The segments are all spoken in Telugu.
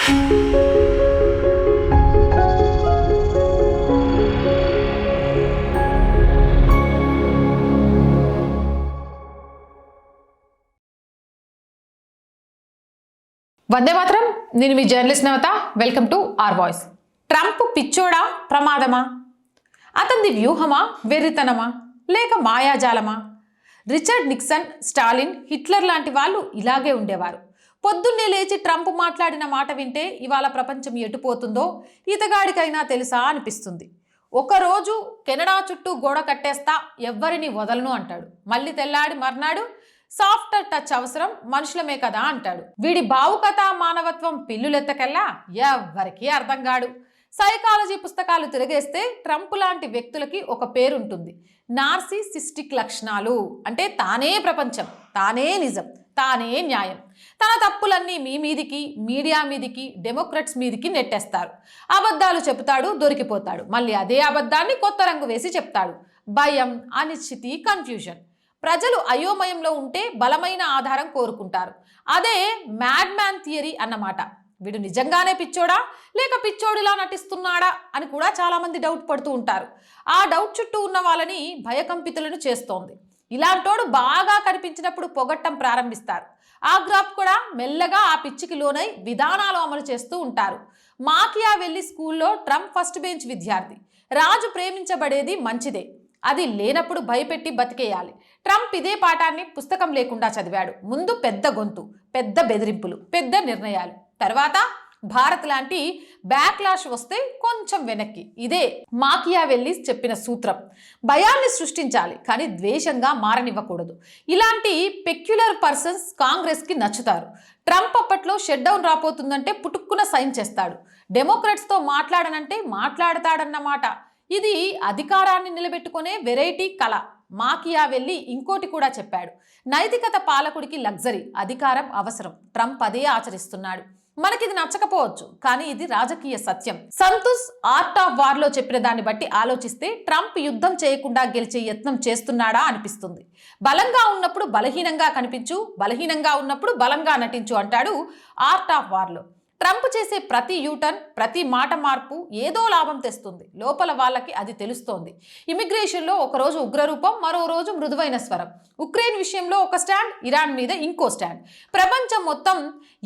వందే మాత్రం. నేను మీ journalist Navata. Welcome to our voice. Trump పిచ్చోడా, ప్రమాదమా? అతనిది వ్యూహమా, వెర్రితనమా, లేక మాయాజాలమా? రిచర్డ్ నిక్సన్, స్టాలిన్, హిట్లర్ లాంటి వాళ్ళు ఇలాగే ఉండేవారు. పొద్దున్నే లేచి ట్రంప్ మాట్లాడిన మాట వింటే ఇవాళ ప్రపంచం ఎటుపోతుందో ఇతగాడికైనా తెలుసా అనిపిస్తుంది. ఒకరోజు కెనడా చుట్టూ గోడ కట్టేస్తా, ఎవ్వరిని వదలను అంటాడు. మళ్ళీ తెల్లాడి మర్నాడు సాఫ్ట్ టచ్ అవసరం, మనుషులమే కదా అంటాడు. వీడి భావుకథ మానవత్వం పిల్లులెత్తకెల్లా ఎవ్వరికీ అర్థం కాడు. సైకాలజీ పుస్తకాలు తిరగేస్తే ట్రంప్ లాంటి వ్యక్తులకి ఒక పేరుంటుంది, నార్సిసిస్టిక్ లక్షణాలు. అంటే తానే ప్రపంచం, తానే నిజం, తానే న్యాయం. తన తప్పులన్నీ మీ మీదికి, మీడియా మీదికి, డెమోక్రట్స్ మీదికి నెట్టేస్తారు. అబద్ధాలు చెబుతాడు, దొరికిపోతాడు. మళ్ళీ అదే అబద్ధాన్ని కొత్త రంగు వేసి చెప్తాడు. భయం, అనిశ్చితి, కన్ఫ్యూజన్. ప్రజలు అయోమయంలో ఉంటే బలమైన ఆధారం కోరుకుంటారు. అదే మ్యాడ్ మ్యాన్ థియరీ అన్నమాట. వీడు నిజంగానే పిచ్చోడా, లేక పిచ్చోడిలా నటిస్తున్నాడా అని కూడా చాలామంది డౌట్ పడుతూ ఉంటారు. ఆ డౌట్ చుట్టూ ఉన్న వాళ్ళని భయకంపితులను చేస్తోంది. ఇలాంటోడు బాగా కనిపించినప్పుడు పొగట్టం ప్రారంభిస్తారు. ఆ గ్రాఫ్ కూడా మెల్లగా ఆ పిచ్చికి లోనై విధానాలు అమలు చేస్తూ ఉంటారు. మాకియావెల్లి స్కూల్లో ట్రంప్ ఫస్ట్ బెంచ్ విద్యార్థి. రాజు ప్రేమించబడేది మంచిదే, అది లేనప్పుడు భయపెట్టి బతికేయాలి. ట్రంప్ ఇదే పాఠాన్ని పుస్తకం లేకుండా చదివాడు. ముందు పెద్ద గొంతు, పెద్ద బెదిరింపులు, పెద్ద నిర్ణయాలు. తర్వాత భారత్ లాంటి బ్యాక్లాష్ వస్తే కొంచెం వెనక్కి. ఇదే మాకియావెల్లి చెప్పిన సూత్రం. భయాన్ని సృష్టించాలి, కానీ ద్వేషంగా మారనివ్వకూడదు. ఇలాంటి పెక్యులర్ పర్సన్స్ కాంగ్రెస్కి నచ్చుతారు. ట్రంప్ అప్పట్లో షట్ డౌన్ రాపోతుందంటే పుట్టుక్కున సైన్ చేస్తాడు. డెమోక్రాట్స్తో మాట్లాడనంటే మాట్లాడతాడన్నమాట. ఇది అధికారాన్ని నిలబెట్టుకునే వెరైటీ కళ. మాకియావెల్లి ఇంకోటి కూడా చెప్పాడు, నైతికత పాలకుడికి లగ్జరీ, అధికారం అవసరం. ట్రంప్ అదే ఆచరిస్తున్నాడు. మనకిది నచ్చకపోవచ్చు, కానీ ఇది రాజకీయ సత్యం. సంతోష్ ఆర్ట్ ఆఫ్ వార్లో చెప్పిన దాన్ని బట్టి ఆలోచిస్తే ట్రంప్ యుద్ధం చేయకుండా గెలిచే యత్నం చేస్తున్నాడా అనిపిస్తుంది. బలంగా ఉన్నప్పుడు బలహీనంగా కనిపించు, బలహీనంగా ఉన్నప్పుడు బలంగా నటించు అంటాడు ఆర్ట్ ఆఫ్ వార్లో. ట్రంప్ చేసే ప్రతి యూటర్న్, ప్రతి మాట మార్పు ఏదో లాభం తెస్తుంది. లోపల వాళ్ళకి అది తెలుస్తోంది. ఇమిగ్రేషన్లో ఒకరోజు ఉగ్రరూపం, మరో రోజు మృదువైన స్వరం. ఉక్రెయిన్ విషయంలో ఒక స్టాండ్, ఇరాన్ మీద ఇంకో స్టాండ్. ప్రపంచం మొత్తం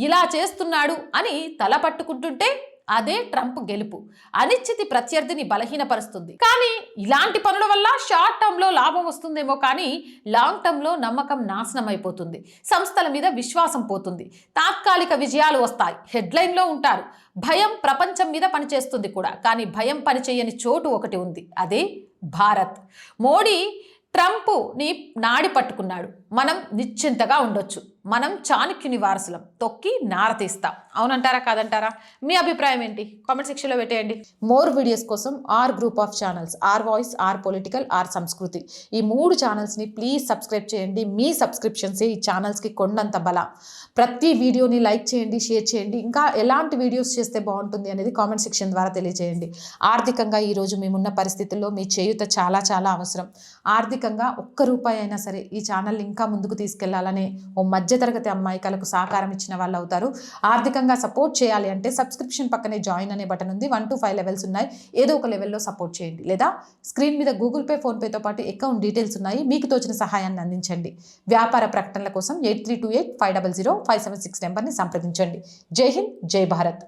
ఇలా చేస్తున్నాడు అని తల పట్టుకుంటుంటే అదే ట్రంప్ గెలుపు. అనిశ్చితి ప్రత్యర్థిని బలహీనపరుస్తుంది. కానీ ఇలాంటి పనుల వల్ల షార్ట్ టర్మ్లో లాభం వస్తుందేమో, కానీ లాంగ్ టర్మ్లో నమ్మకం నాశనం అయిపోతుంది. సంస్థల మీద విశ్వాసం పోతుంది. తాత్కాలిక విజయాలు వస్తాయి, హెడ్లైన్లో ఉంటారు. భయం ప్రపంచం మీద పనిచేస్తుంది కూడా, కానీ భయం పనిచేయని చోటు ఒకటి ఉంది, అదే భారత్. మోడీ ట్రంప్ని నాడి పట్టుకున్నాడు. మనం నిశ్చింతగా ఉండొచ్చు. మనం చాణక్యుని వారసులం, తొక్కి నారతీస్తాం. అవునంటారా, కాదంటారా? మీ అభిప్రాయం ఏంటి? కామెంట్ సెక్షన్లో పెట్టేయండి. మోర్ వీడియోస్ కోసం our group of channels, our voice, our political, our సంస్కృతి, ఈ 3 ఛానల్స్ని ప్లీజ్ సబ్స్క్రైబ్ చేయండి. మీ సబ్స్క్రిప్షన్సే ఈ ఛానల్స్కి కొండంత బల. ప్రతి వీడియోని లైక్ చేయండి, షేర్ చేయండి. ఇంకా ఎలాంటి వీడియోస్ చేస్తే బాగుంటుంది అనేది కామెంట్ సెక్షన్ ద్వారా తెలియజేయండి. ఆర్థికంగా ఈరోజు మేమున్న పరిస్థితుల్లో మీ చేయూత చాలా చాలా అవసరం. ఆర్థికంగా ₹1 అయినా సరే ఈ ఛానల్ ఇంకా ముందుకు తీసుకెళ్లాలనే ఓ మధ్యతరగతి అమ్మాయికలకు సహకారం ఇచ్చిన వాళ్ళు అవుతారు. ఆర్థికంగా సపోర్ట్ చేయాలి అంటే సబ్స్క్రిప్షన్ పక్కనే జాయిన్ అనే బటన్ ఉంది. 1 to 5 లెవెల్స్ ఉన్నాయి. ఏదో ఒక లెవెల్లో సపోర్ట్ చేయండి. లేదా స్క్రీన్ మీద గూగుల్ పే, ఫోన్పేతో పాటు అకౌంట్ డీటెయిల్స్ ఉన్నాయి. మీకు తోచిన సహాయాన్ని అందించండి. వ్యాపార ప్రకటనల కోసం 8328500576 నెంబర్ని సంప్రదించండి. జై హింద్, జై భారత్.